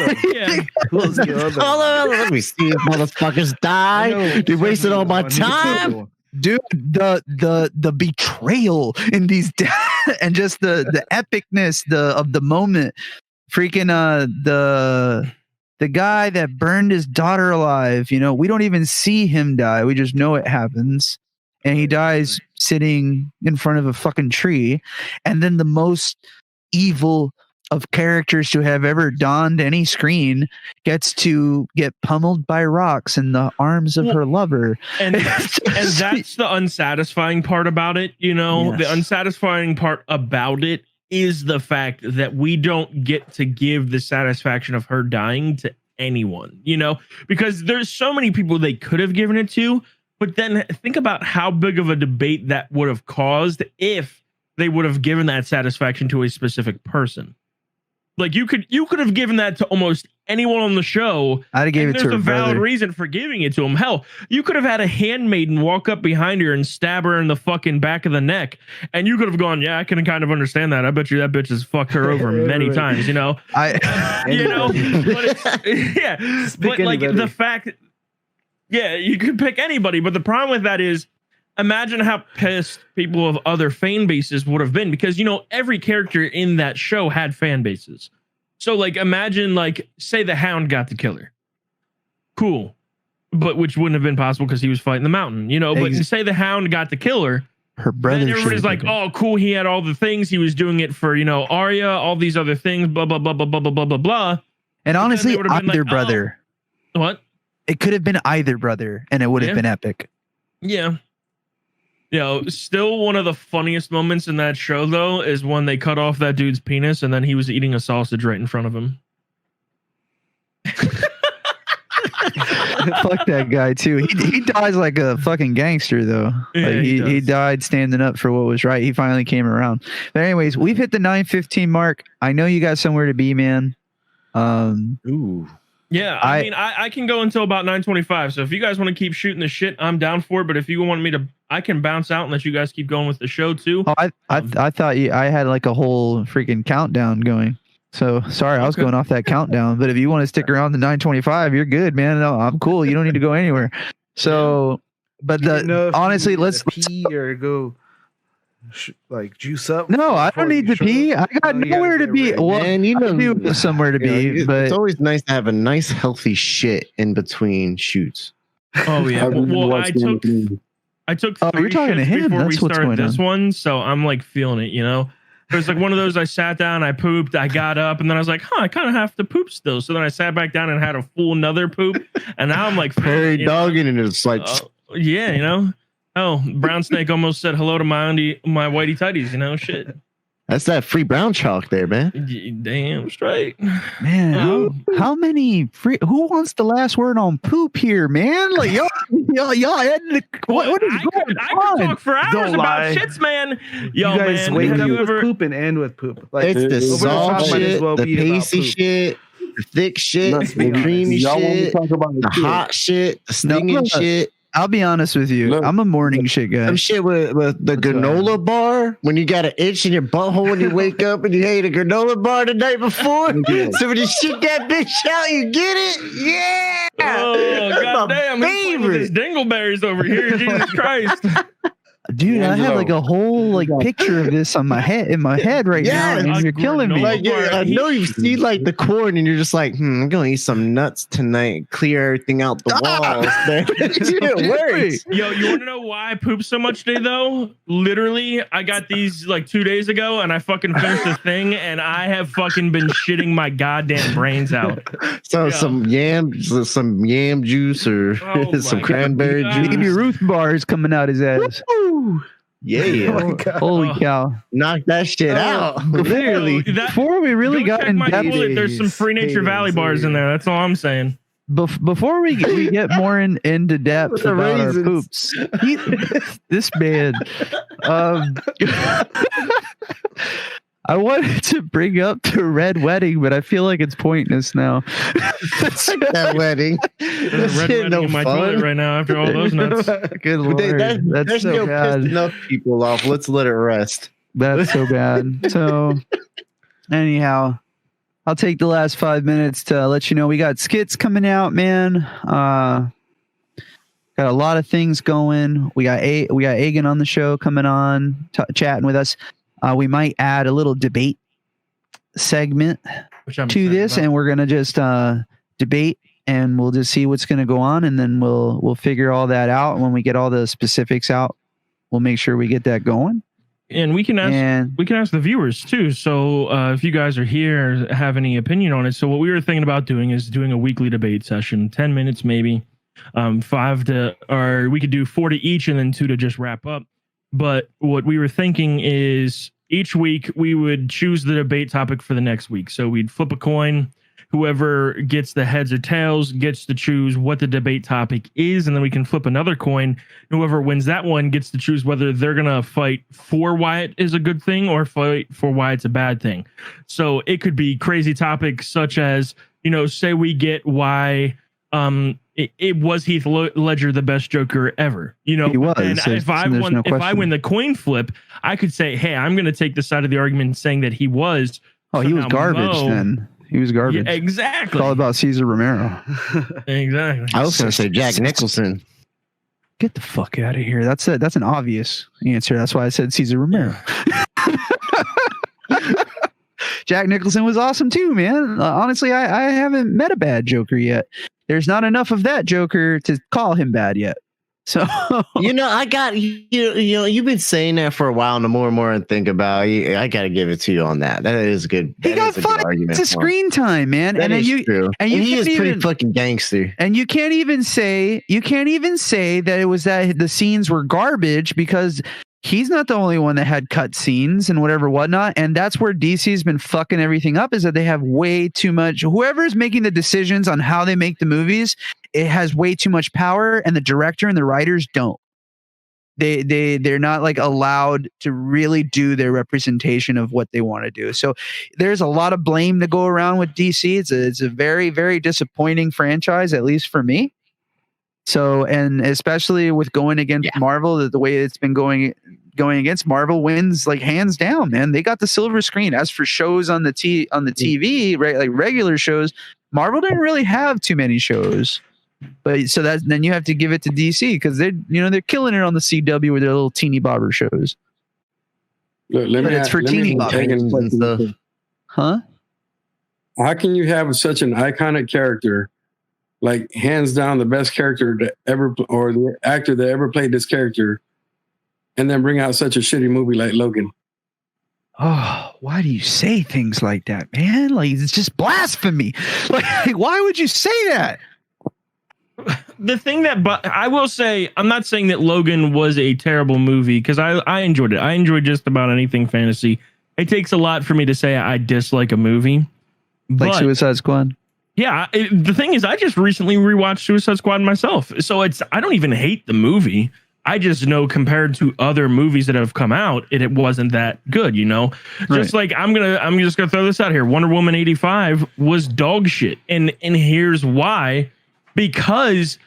Speaker 10: Who's the other? Let me see if motherfuckers die. They wasted all my time.
Speaker 2: Dude, the betrayal in these and just the epicness of the moment. Freaking the guy that burned his daughter alive, you know, we don't even see him die. We just know it happens. And he dies sitting in front of a fucking tree. And then the most evil of characters to have ever donned any screen gets to get pummeled by rocks in the arms of her lover.
Speaker 1: And that's the unsatisfying part about it, you know.
Speaker 2: Yes.
Speaker 1: The unsatisfying part about it is the fact that we don't get to give the satisfaction of her dying to anyone, you know, because there's so many people they could have given it to. But then think about how big of a debate that would have caused if they would have given that satisfaction to a specific person. Like you could have given that to almost anyone on the show.
Speaker 2: I'd have gave it to her
Speaker 1: There's a valid
Speaker 2: brother.
Speaker 1: reason for giving it to him. Hell, you could have had a handmaiden walk up behind her and stab her in the fucking back of the neck, and you could have gone, "Yeah, I can kind of understand that. I bet you that bitch has fucked her over many times." You know, you know, but it's, yeah, but like
Speaker 9: anybody.
Speaker 1: the fact. Yeah, you could pick anybody, but the problem with that is, imagine how pissed people of other fan bases would have been, because, you know, every character in that show had fan bases. So, like, imagine, like, say the Hound got the killer. Cool. But which wouldn't have been possible because he was fighting the Mountain, you know, but say the Hound got the killer.
Speaker 2: Her brother.
Speaker 1: Then everybody's like, oh, cool, he had all the things. He was doing it for, you know, Arya, all these other things, blah, blah, blah, blah, blah, blah, blah, blah, blah.
Speaker 2: And honestly,
Speaker 1: would have been
Speaker 2: either
Speaker 1: like,
Speaker 2: brother.
Speaker 1: Oh, what?
Speaker 2: It could have been either brother, and it would have been epic.
Speaker 1: Yeah. You know, still one of the funniest moments in that show, though, is when they cut off that dude's penis and then he was eating a sausage right in front of him.
Speaker 2: Fuck that guy, too. He dies like a fucking gangster, though.
Speaker 1: Yeah,
Speaker 2: Like he died standing up for what was right. He finally came around. But anyways, we've hit the 9:15 mark. I know you got somewhere to be, man.
Speaker 10: Ooh.
Speaker 1: Yeah, I mean, I can go until about 9:25. So if you guys want to keep shooting the shit, I'm down for it. But if you want me to, I can bounce out and let you guys keep going with the show too.
Speaker 2: Oh, I thought I had like a whole freaking countdown going. So sorry, I was going off that countdown. But if you want to stick around to 9:25, you're good, man. No, I'm cool. You don't need to go anywhere. So, but honestly, let's
Speaker 9: pee or go like juice up.
Speaker 2: No, I don't need to pee. I got nowhere to be. Well,
Speaker 10: Man, you
Speaker 2: I
Speaker 10: know,
Speaker 2: do somewhere to be, but
Speaker 10: it's always nice to have a nice healthy shit in between shoots.
Speaker 1: Oh yeah. Well, I took
Speaker 2: Oh, you're
Speaker 1: 3
Speaker 2: talking to
Speaker 1: shits
Speaker 2: him.
Speaker 1: before we
Speaker 2: That's what's
Speaker 1: started
Speaker 2: going
Speaker 1: this
Speaker 2: on.
Speaker 1: one, so I'm like feeling it, you know. It was like one of those. I sat down, I pooped, I got up, and then I was like, "Huh, I kind of have to poop still." So then I sat back down and had a full another poop, and now I'm like
Speaker 10: prairie dogging, and it's like,
Speaker 1: yeah, you know. Oh, Brown Snake almost said hello to my whitey tighties, you know, shit.
Speaker 10: That's that free brown chalk there, man.
Speaker 1: Damn straight.
Speaker 2: Man, how many who wants the last word on poop here, man? Like y'all what is going on?
Speaker 1: I could talk for hours
Speaker 9: Don't
Speaker 1: about
Speaker 9: lie.
Speaker 1: shits, man. Yo,
Speaker 9: You guys
Speaker 1: man,
Speaker 9: wake
Speaker 1: have
Speaker 9: up
Speaker 1: you
Speaker 9: with
Speaker 1: ever-
Speaker 9: poop and end with poop. Like
Speaker 10: It's the
Speaker 9: over
Speaker 10: soft
Speaker 9: top might as
Speaker 10: shit,
Speaker 9: well
Speaker 10: the
Speaker 9: be about
Speaker 10: pasty
Speaker 9: poop.
Speaker 10: shit, the thick shit,
Speaker 6: Let's
Speaker 10: the
Speaker 6: be
Speaker 10: creamy
Speaker 6: honest. Y'all want me to
Speaker 10: shit,
Speaker 6: talk about it
Speaker 10: the
Speaker 6: too.
Speaker 10: hot shit, the stinging
Speaker 2: look.
Speaker 10: shit.
Speaker 2: I'll be honest with you.
Speaker 6: Look.
Speaker 2: I'm a morning shit guy.
Speaker 10: Some shit with the granola bar when you got an itch in your butthole when you wake up and you ate a granola bar the night before.
Speaker 6: Yeah.
Speaker 10: So when you shit that bitch out, you get it. Yeah.
Speaker 1: Oh,
Speaker 10: That's my
Speaker 1: goddamn. He's playing with his
Speaker 10: favorite.
Speaker 1: dingleberries over here. Jesus Christ.
Speaker 2: Dude, I have like a whole like picture of this on my head right now, and you're killing me.
Speaker 10: Like, I know you see like the corn, and you're just like, I'm gonna eat some nuts tonight, clear everything out the walls. It works.
Speaker 1: Yo, you want to know why I poop so much today though? Literally, I got these like 2 days ago, and I fucking finished the thing, and I have fucking been shitting my goddamn brains out.
Speaker 10: So some yam juice or some cranberry juice.
Speaker 2: Baby Ruth bars coming out his ass.
Speaker 10: Yeah.
Speaker 2: Holy cow.
Speaker 10: Knock that shit out. Literally.
Speaker 2: Before we really got in depth,
Speaker 1: there's some Free Nature Valley bars in there. That's all I'm saying.
Speaker 2: Before we get more into depth about our poops, this man, I wanted to bring up the red wedding, but I feel like it's pointless now.
Speaker 10: That wedding.
Speaker 1: There's a red wedding in my toilet right now after all those nuts.
Speaker 2: Good Lord. That's so bad.
Speaker 10: Pissed enough people off. Let's let it rest.
Speaker 2: That's so bad. So, anyhow, I'll take the last 5 minutes to let you know we got skits coming out, man. Got a lot of things going. We got Aggen on the show coming on, chatting with us. We might add a little debate segment to this, and we're gonna just debate, and we'll just see what's gonna go on, and then we'll figure all that out. And when we get all the specifics out, we'll make sure we get that going.
Speaker 1: And we can ask the viewers too. So if you guys are here, have any opinion on it. So what we were thinking about doing is doing a weekly debate session, 10 minutes maybe, 5 to, or we could do 4 to each, and then 2 to just wrap up. But what we were thinking is each week we would choose the debate topic for the next week. So we'd flip a coin. Whoever gets the heads or tails gets to choose what the debate topic is. And then we can flip another coin. Whoever wins that one gets to choose whether they're going to fight for why it is a good thing or fight for why it's a bad thing. So it could be crazy topics such as, say we get why it was Heath Ledger the best Joker ever, He was. And if I win the coin flip, I could say, hey, I'm going to take the side of the argument saying that he was.
Speaker 2: Oh, he was garbage then. He was garbage.
Speaker 1: Yeah, exactly.
Speaker 2: It's all about Cesar Romero.
Speaker 1: Exactly.
Speaker 10: I was going to say Jack Nicholson.
Speaker 2: Get the fuck out of here. That's an obvious answer. That's why I said Cesar Romero. Jack Nicholson was awesome too, man. Honestly, I haven't met a bad Joker yet. There's not enough of that Joker to call him bad yet. So
Speaker 10: I got you've been saying that for a while, and the more and more I think about it, I got to give it to you on that. That is good.
Speaker 2: He got 5 minutes of screen time, man.
Speaker 10: That is true. And he is pretty fucking gangster.
Speaker 2: And you can't even say that it was that the scenes were garbage, because he's not the only one that had cut scenes and whatnot. And that's where DC's been fucking everything up, is that they have way too much. Whoever's making the decisions on how they make the movies, it has way too much power, and the director and the writers don't. They're not like allowed to really do their representation of what they want to do. So there's a lot of blame to go around with DC. It's a very, very disappointing franchise, at least for me. So, and especially with going against Marvel, the way it's been going against Marvel wins like hands down, man. They got the silver screen. As for shows on the TV, right, like regular shows, Marvel didn't really have too many shows. But so then you have to give it to DC, because they're killing it on the CW with their little teeny bobber shows. It's for teeny bobbers and stuff. Huh?
Speaker 6: How can you have such an iconic character, like hands down the best character to ever, or the actor that ever played this character, and then bring out such a shitty movie like Logan?
Speaker 2: Oh, why do you say things like that, man? Like, it's just blasphemy. Like, why would you say that?
Speaker 1: The thing but I will say, I'm not saying that Logan was a terrible movie, because I enjoyed it. I enjoyed just about anything fantasy. It takes a lot for me to say I dislike a movie.
Speaker 2: Like Suicide Squad?
Speaker 1: Yeah, the thing is, I just recently rewatched Suicide Squad myself. So I don't even hate the movie. I just know compared to other movies that have come out, it wasn't that good, Right. Just like I'm just gonna throw this out here. Wonder Woman 85 was dog shit. And here's why. Because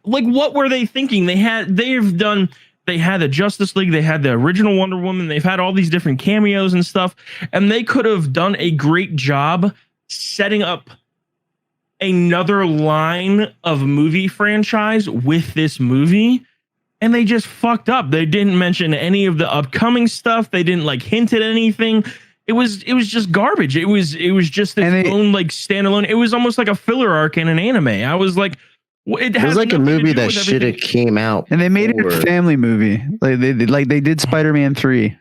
Speaker 1: what were they thinking? They had the Justice League, they had the original Wonder Woman, they've had all these different cameos and stuff, and they could have done a great job setting up another line of movie franchise with this movie, and they just fucked up. They didn't mention any of the upcoming stuff. They didn't like hint at anything. It was just garbage. It was just its own like standalone. It was almost like a filler arc in an anime. I was like,
Speaker 10: it was like a movie that should have came out,
Speaker 2: and they made it a family movie. Like they did Spider-Man 3.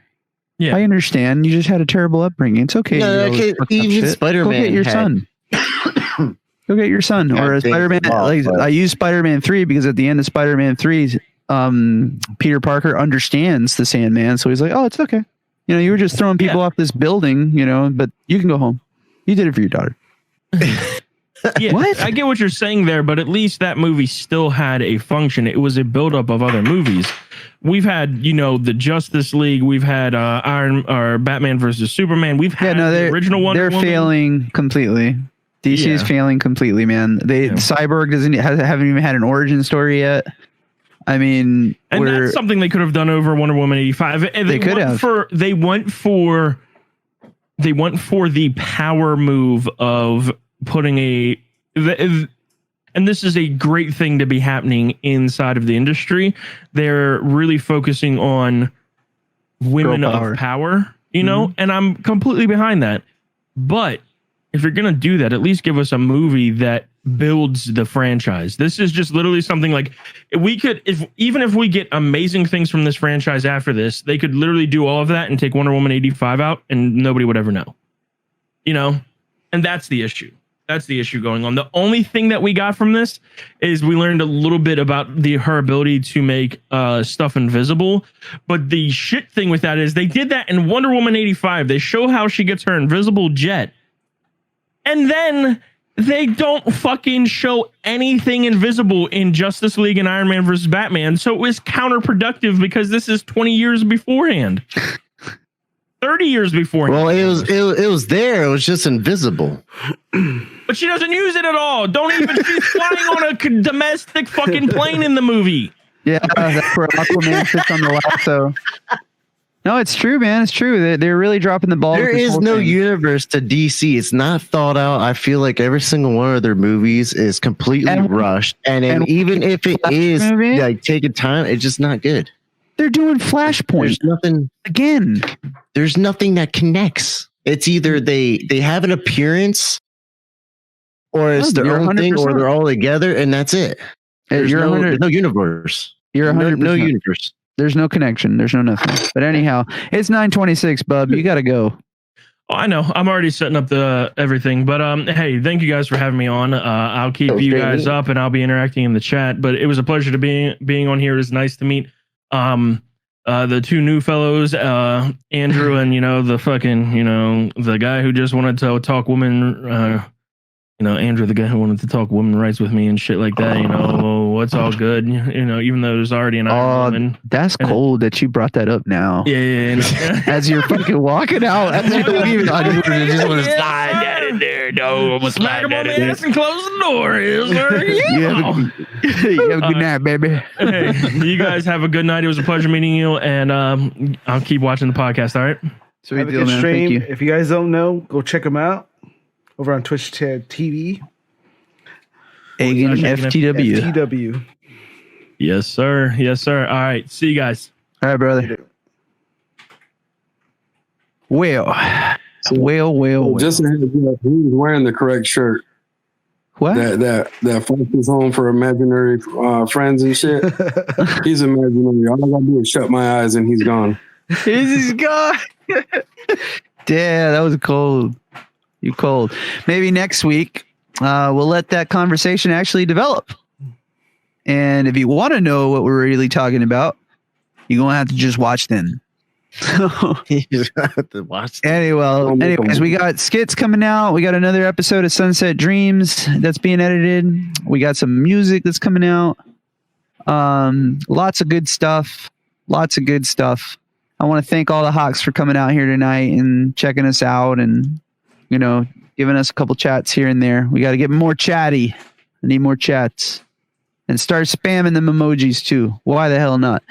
Speaker 1: Yeah,
Speaker 2: I understand. You just had a terrible upbringing. It's okay.
Speaker 10: No, even Spider-Man.
Speaker 2: Go get your son. Go get your son or a Spider-Man. I use Spider-Man 3 because at the end of Spider-Man 3, Peter Parker understands the Sandman, so he's like, "Oh, it's okay. You know, you were just throwing people off this building, you know, but you can go home. You did it for your daughter."
Speaker 1: Yeah, what? I get what you're saying there, but at least that movie still had a function. It was a buildup of other movies. We've had, you know, the Justice League. We've had Batman versus Superman. We've had the original one.
Speaker 2: They're failing completely. DC is failing completely, man. Cyborg haven't even had an origin story yet. I mean,
Speaker 1: and that's something they could have done over Wonder Woman 85. And they could have. They went for the power move of putting and this is a great thing to be happening inside of the industry. They're really focusing on women of power, you know, and I'm completely behind that. But if you're going to do that, at least give us a movie that builds the franchise. This is just literally something like we could, even if we get amazing things from this franchise after this, they could literally do all of that and take Wonder Woman 85 out and nobody would ever know, you know, and that's the issue. That's the issue going on. The only thing that we got from this is we learned a little bit about her ability to make stuff invisible. But the shit thing with that is they did that in Wonder Woman 85. They show how she gets her invisible jet. And then they don't fucking show anything invisible in Justice League and Iron Man versus Batman. So it was counterproductive because this is 20 years beforehand. 30 years beforehand.
Speaker 10: Well, it was there. It was just invisible.
Speaker 1: But she doesn't use it at all. She's flying on a domestic fucking plane in the movie.
Speaker 2: Yeah, that's where Aquaman sits on the lasso. No, it's true, man. It's true. They're really dropping the ball.
Speaker 10: There is no universe to DC. It's not thought out. I feel like every single one of their movies is completely rushed. And even if it is like taking time, it's just not good.
Speaker 2: They're doing Flashpoint.
Speaker 10: There's nothing
Speaker 2: again.
Speaker 10: There's nothing that connects. It's either they have an appearance, or it's their own thing, or they're all together, and that's it. There's no universe.
Speaker 2: You're 100%.
Speaker 10: No universe.
Speaker 2: There's no connection. There's no nothing. But anyhow, it's 9:26, bub. You got to go.
Speaker 1: Oh, I know. I'm already setting up the everything. But hey, thank you guys for having me on. I'll keep you guys up, and I'll be interacting in the chat. But it was a pleasure to being on here. It was nice to meet the two new fellows, Andrew and the fucking the guy who just wanted to talk women. Andrew, the guy who wanted to talk women's rights with me and shit like that. What's all good. Even though there's already an Iron Woman.
Speaker 2: That's cold that you brought that up now.
Speaker 1: Yeah.
Speaker 2: As you're fucking walking out, as you're leaving, I just want to slide that in there. No, I'm gonna
Speaker 1: smack him on the ass and close the door.
Speaker 2: You have a good night, baby.
Speaker 1: Hey, you guys have a good night. It was a pleasure meeting you, and I'll keep watching the podcast. All right.
Speaker 9: So have a good stream. Thank you. If you guys don't know, go check them out over on Twitch TV.
Speaker 2: AggenFTW.
Speaker 1: Yes, sir. Yes, sir. All right. See you guys.
Speaker 2: All right, brother. Well.
Speaker 6: Just he was wearing the correct shirt.
Speaker 2: What?
Speaker 6: That folks home for imaginary friends and shit. He's imaginary. All I gotta do is shut my eyes and he's gone.
Speaker 2: He's gone. Damn, that was cold. You cold. Maybe next week we'll let that conversation actually develop. And if you want to know what we're really talking about, you're gonna have to just watch then.
Speaker 10: You have to watch.
Speaker 2: Anyways, we got skits coming out. We got another episode of Sunset Dreams that's being edited. We got some music that's coming out. Lots of good stuff. I want to thank all the Hawks for coming out here tonight and checking us out and giving us a couple chats here and there. We got to get more chatty. I need more chats. And start spamming them emojis too. Why the hell not?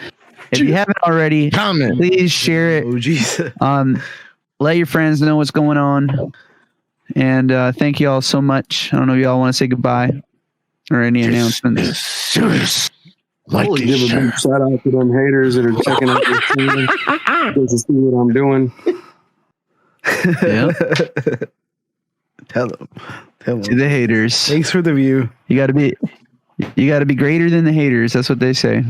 Speaker 2: If you haven't already, comment. Please share it.
Speaker 9: Emojis.
Speaker 2: Let your friends know what's going on. And thank you all so much. I don't know if y'all want to say goodbye or any announcements.
Speaker 10: Like
Speaker 6: Give
Speaker 10: this
Speaker 6: a
Speaker 10: shirt.
Speaker 6: big shout out to them haters that are checking out this stream just to see what I'm doing.
Speaker 2: Yeah.
Speaker 9: Tell them.
Speaker 2: To the haters.
Speaker 9: Thanks for the view.
Speaker 2: You gotta be greater than the haters. That's what they say.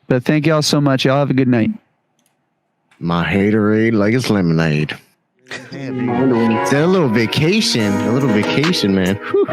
Speaker 2: But thank y'all so much. Y'all have a good night.
Speaker 10: My haterade like it's lemonade. It's a little vacation, man. Whew.